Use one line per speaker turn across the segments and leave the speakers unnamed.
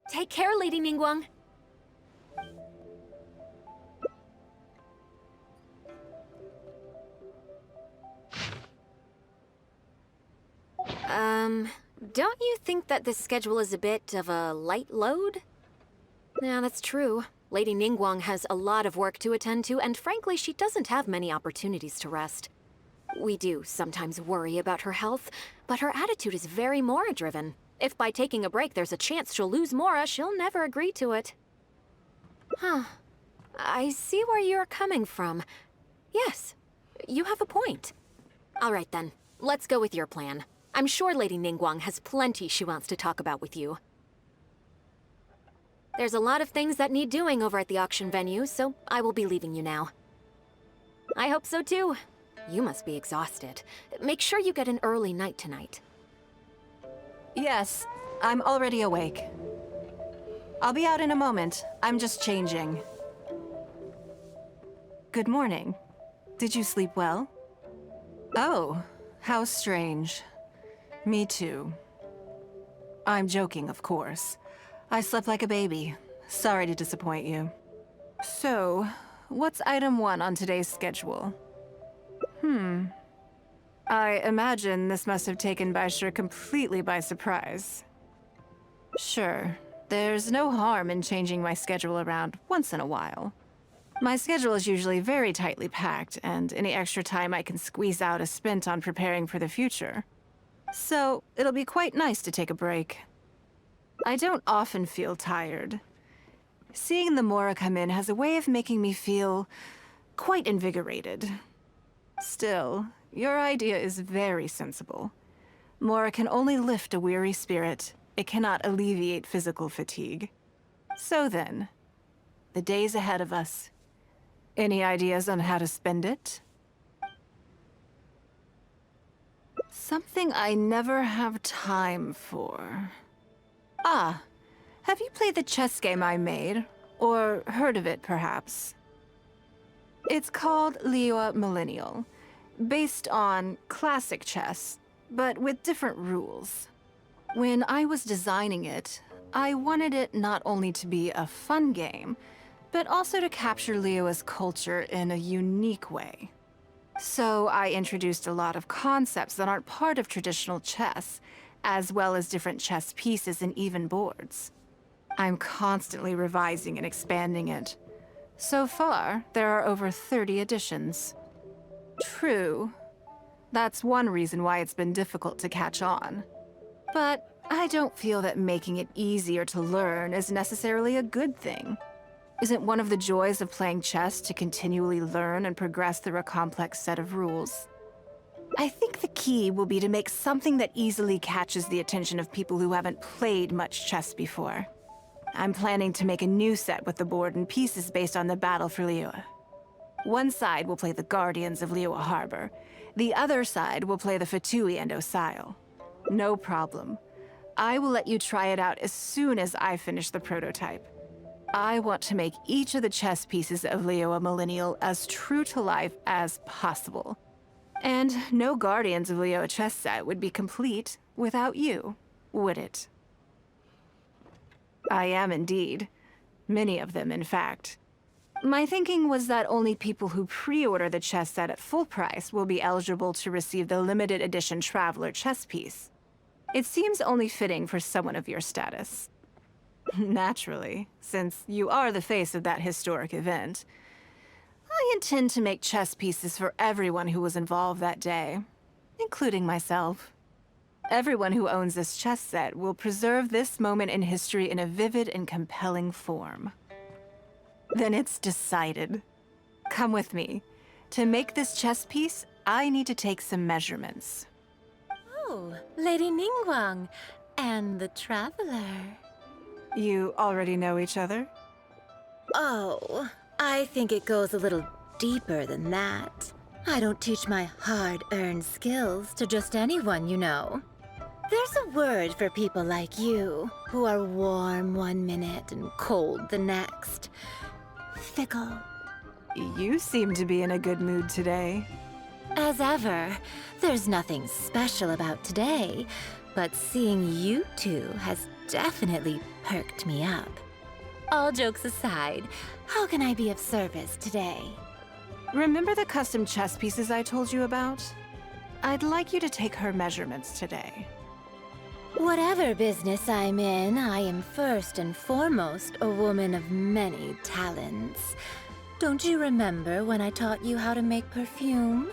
Take care, Lady Ningguang. Don't you think that this schedule is a bit of a light load? Yeah, that's true. Lady Ningguang has a lot of work to attend to, and frankly, she doesn't have many opportunities to rest. We do sometimes worry about her health, but her attitude is very Mora-driven. If by taking a break there's a chance she'll lose Mora, she'll never agree to it. Huh. I see where you're coming from. Yes, you have a point. All right then, let's go with your plan. I'm sure Lady Ningguang has plenty she wants to talk about with you. There's a lot of things that need doing over at the auction venue, so I will be leaving you now. I hope so too. You must be exhausted. Make sure you get an early night tonight.
Yes, I'm already awake. I'll be out in a moment. I'm just changing. Good morning. Did you sleep well? Oh, how strange. Me too. I'm joking, of course. I slept like a baby. Sorry to disappoint you. So, what's item 1 on today's schedule? I imagine this must have taken Baishir completely by surprise. Sure, there's no harm in changing my schedule around once in a while. My schedule is usually very tightly packed, and any extra time I can squeeze out is spent on preparing for the future. So, it'll be quite nice to take a break. I don't often feel tired. Seeing the Mora come in has a way of making me feel quite invigorated. Still, your idea is very sensible. Mora can only lift a weary spirit. It cannot alleviate physical fatigue. So then, the days ahead of us. Any ideas on how to spend it? Something I never have time for. Ah, have you played the chess game I made? Or heard of it, perhaps? It's called Liyue Millennial, based on classic chess, but with different rules. When I was designing it, I wanted it not only to be a fun game, but also to capture Liyue's culture in a unique way. So I introduced a lot of concepts that aren't part of traditional chess, as well as different chess pieces and even boards. I'm constantly revising and expanding it. So far, there are over 30 editions. True. That's one reason why it's been difficult to catch on. But I don't feel that making it easier to learn is necessarily a good thing. Isn't one of the joys of playing chess to continually learn and progress through a complex set of rules? I think the key will be to make something that easily catches the attention of people who haven't played much chess before. I'm planning to make a new set with the board and pieces based on the battle for Liyue. One side will play the Guardians of Liyue Harbor. The other side will play the Fatui and Osile. No problem. I will let you try it out as soon as I finish the prototype. I want to make each of the chess pieces of Liyue Millennial as true to life as possible. And no Guardians of Liyue chess set would be complete without you, would it? I am indeed. Many of them, in fact. My thinking was that only people who pre-order the chess set at full price will be eligible to receive the limited edition Traveler chess piece. It seems only fitting for someone of your status. Naturally, since you are the face of that historic event. I intend to make chess pieces for everyone who was involved that day, including myself. Everyone who owns this chess set will preserve this moment in history in a vivid and compelling form. Then it's decided. Come with me. To make this chess piece, I need to take some measurements.
Oh, Lady Ningguang, and the Traveler.
You already know each other?
Oh, I think it goes a little deeper than that. I don't teach my hard-earned skills to just anyone, you know. There's a word for people like you, who are warm one minute and cold the next. Fickle.
You seem to be in a good mood today.
As ever, there's nothing special about today, but seeing you two has definitely perked me up. All jokes aside, how can I be of service today?
Remember the custom chess pieces I told you about? I'd like you to take her measurements today.
Whatever business I'm in, I am first and foremost a woman of many talents. Don't you remember when I taught you how to make perfume?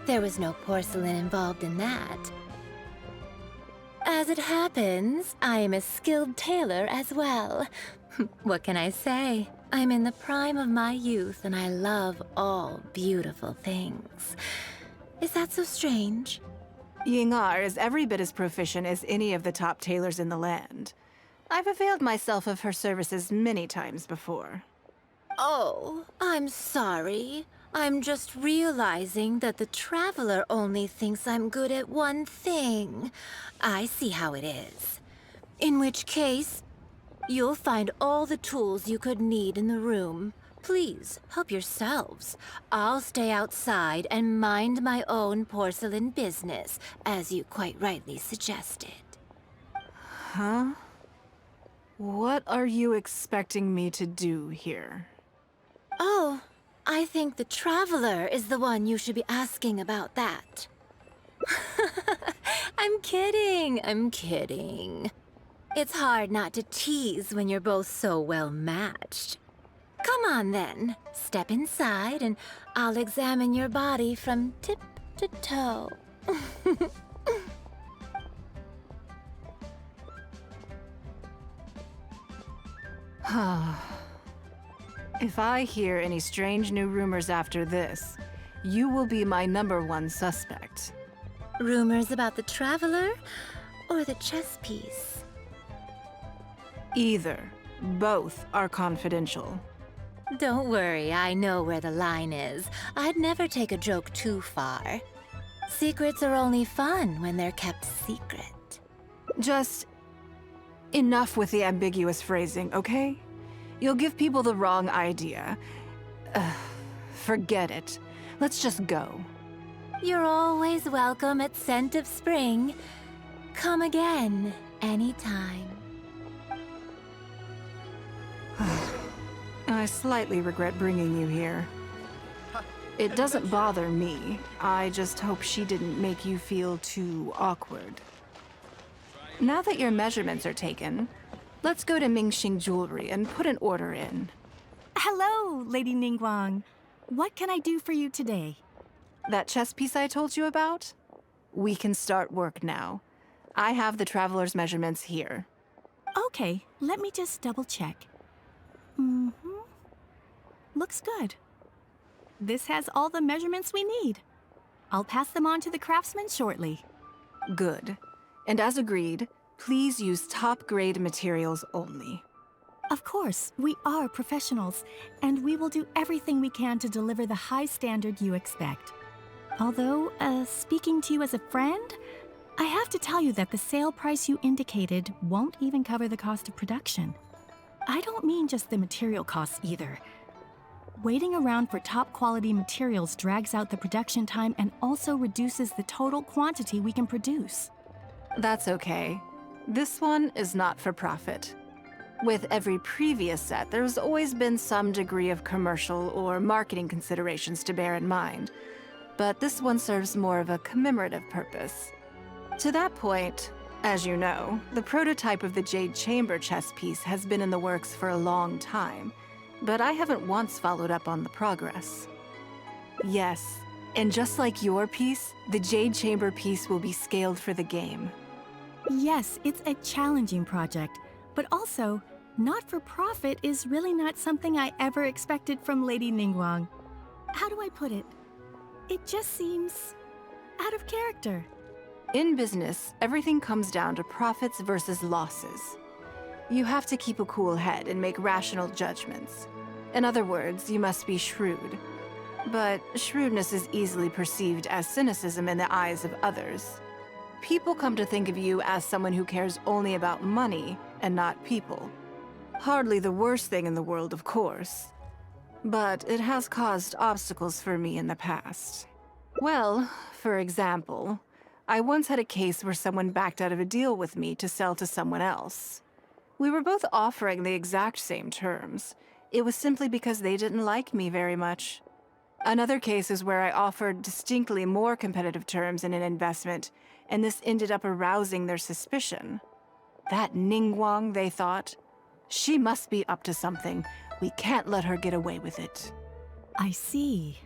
There was no porcelain involved in that. As it happens, I am a skilled tailor as well. What can I say? I'm in the prime of my youth and I love all beautiful things. Is that so strange?
Yingar is every bit as proficient as any of the top tailors in the land. I've availed myself of her services many times before.
Oh, I'm sorry. I'm just realizing that the Traveler only thinks I'm good at one thing. I see how it is. In which case, you'll find all the tools you could need in the room. Please, help yourselves. I'll stay outside and mind my own porcelain business, as you quite rightly suggested.
Huh? What are you expecting me to do here?
Oh, I think the Traveler is the one you should be asking about that. I'm kidding. It's hard not to tease when you're both so well matched. Come on then, step inside and I'll examine your body from tip to toe.
If I hear any strange new rumors after this, you will be my #1 suspect.
Rumors about the Traveler or the chess piece?
Either. Both are confidential.
Don't worry, I know where the line is. I'd never take a joke too far. Secrets are only fun when they're kept secret.
Just enough with the ambiguous phrasing, okay? You'll give people the wrong idea. Forget it. Let's just go.
You're always welcome at Scent of Spring. Come again, anytime.
I slightly regret bringing you here. It doesn't bother me. I just hope she didn't make you feel too awkward. Now that your measurements are taken, let's go to Mingxing Jewelry and put an order in.
Hello, Lady Ningguang. What can I do for you today?
That chess piece I told you about? We can start work now. I have the Traveler's measurements here.
Okay, let me just double check. Looks good. This has all the measurements we need. I'll pass them on to the craftsman shortly.
Good. And as agreed, please use top-grade materials only.
Of course, we are professionals, and we will do everything we can to deliver the high standard you expect. Although, speaking to you as a friend, I have to tell you that the sale price you indicated won't even cover the cost of production. I don't mean just the material costs either. Waiting around for top-quality materials drags out the production time and also reduces the total quantity we can produce.
That's okay. This one is not for profit. With every previous set, there's always been some degree of commercial or marketing considerations to bear in mind. But this one serves more of a commemorative purpose. To that point, as you know, the prototype of the Jade Chamber chess piece has been in the works for a long time, but I haven't once followed up on the progress. Yes, and just like your piece, the Jade Chamber piece will be scaled for the game.
Yes, it's a challenging project, but also, not-for-profit is really not something I ever expected from Lady Ningguang. How do I put it? It just seems out of character.
In business, everything comes down to profits versus losses. You have to keep a cool head and make rational judgments. In other words, you must be shrewd. But shrewdness is easily perceived as cynicism in the eyes of others. People come to think of you as someone who cares only about money and not people. Hardly the worst thing in the world, of course. But it has caused obstacles for me in the past. Well, for example, I once had a case where someone backed out of a deal with me to sell to someone else. We were both offering the exact same terms. It was simply because they didn't like me very much. Another case is where I offered distinctly more competitive terms in an investment, and this ended up arousing their suspicion. That Ningguang, they thought. She must be up to something. We can't let her get away with it.
I see.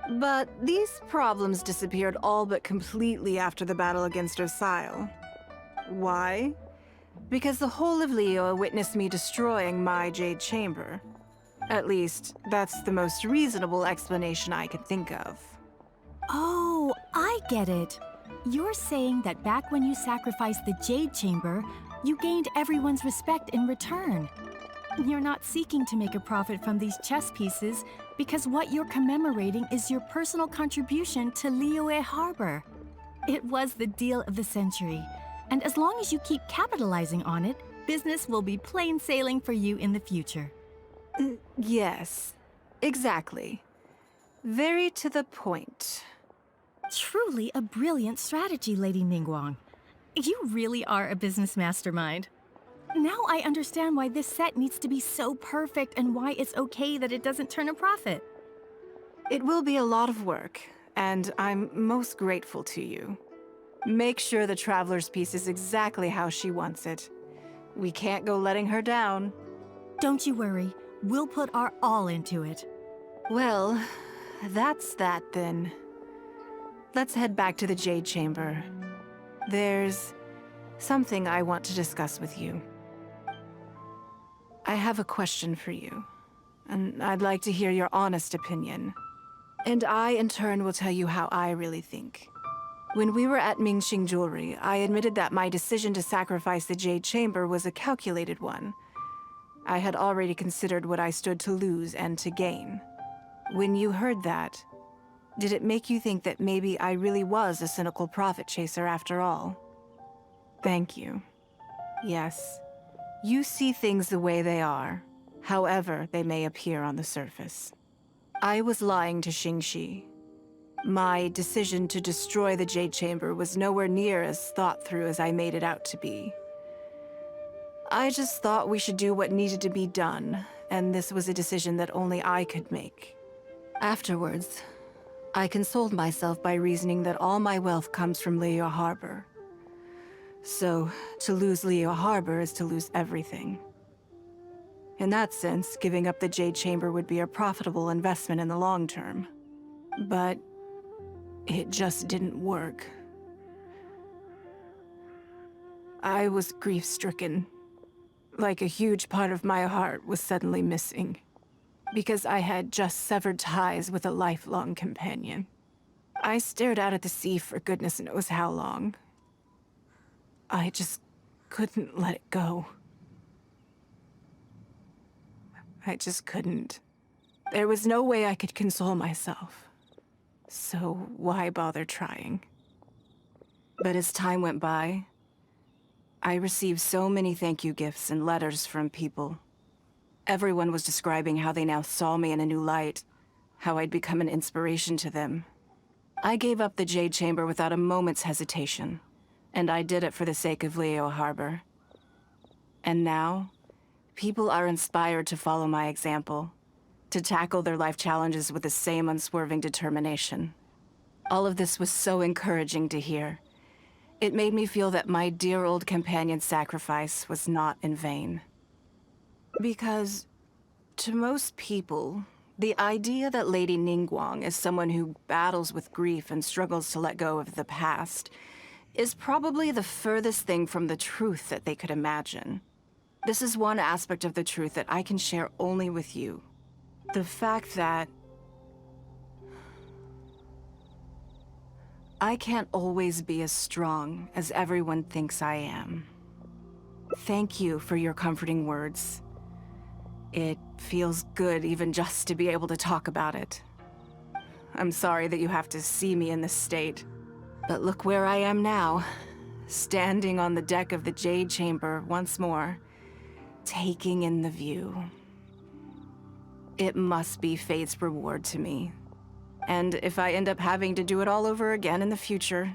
But these problems disappeared all but completely after the battle against Osile. Why? Because the whole of Liyue witnessed me destroying my Jade Chamber. At least, that's the most reasonable explanation I can think of.
Oh, I get it. You're saying that back when you sacrificed the Jade Chamber, you gained everyone's respect in return. You're not seeking to make a profit from these chess pieces because what you're commemorating is your personal contribution to Liyue Harbor. It was the deal of the century, and as long as you keep capitalizing on it, business will be plain sailing for you in the future.
Yes, exactly. Very to the point.
Truly a brilliant strategy, Lady Ningguang. You really are a business mastermind. Now I understand why this set needs to be so perfect and why it's okay that it doesn't turn a profit.
It will be a lot of work, and I'm most grateful to you. Make sure the Traveler's piece is exactly how she wants it. We can't go letting her down.
Don't you worry. We'll put our all into it.
Well, that's that then. Let's head back to the Jade Chamber. There's something I want to discuss with you. I have a question for you, and I'd like to hear your honest opinion. And I, in turn, will tell you how I really think. When we were at Mingxing Jewelry, I admitted that my decision to sacrifice the Jade Chamber was a calculated one. I had already considered what I stood to lose and to gain. When you heard that, did it make you think that maybe I really was a cynical profit chaser after all? Thank you. Yes, you see things the way they are, however they may appear on the surface. I was lying to Xingxi. My decision to destroy the Jade Chamber was nowhere near as thought through as I made it out to be. I just thought we should do what needed to be done, and this was a decision that only I could make. Afterwards, I consoled myself by reasoning that all my wealth comes from Liyue Harbor. So, to lose Liyue Harbor is to lose everything. In that sense, giving up the Jade Chamber would be a profitable investment in the long term. But it just didn't work. I was grief-stricken. Like a huge part of my heart was suddenly missing. Because I had just severed ties with a lifelong companion. I stared out at the sea for goodness knows how long. I just couldn't let it go. I just couldn't. There was no way I could console myself. So why bother trying? But as time went by, I received so many thank you gifts and letters from people. Everyone was describing how they now saw me in a new light, how I'd become an inspiration to them. I gave up the Jade Chamber without a moment's hesitation, and I did it for the sake of Liyue Harbor. And now, people are inspired to follow my example, to tackle their life challenges with the same unswerving determination. All of this was so encouraging to hear. It made me feel that my dear old companion's sacrifice was not in vain. Because, to most people, the idea that Lady Ningguang is someone who battles with grief and struggles to let go of the past is probably the furthest thing from the truth that they could imagine. This is one aspect of the truth that I can share only with you. The fact that I can't always be as strong as everyone thinks I am. Thank you for your comforting words. It feels good even just to be able to talk about it. I'm sorry that you have to see me in this state. But look where I am now, standing on the deck of the Jade Chamber once more, taking in the view. It must be fate's reward to me. And if I end up having to do it all over again in the future,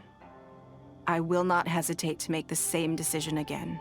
I will not hesitate to make the same decision again.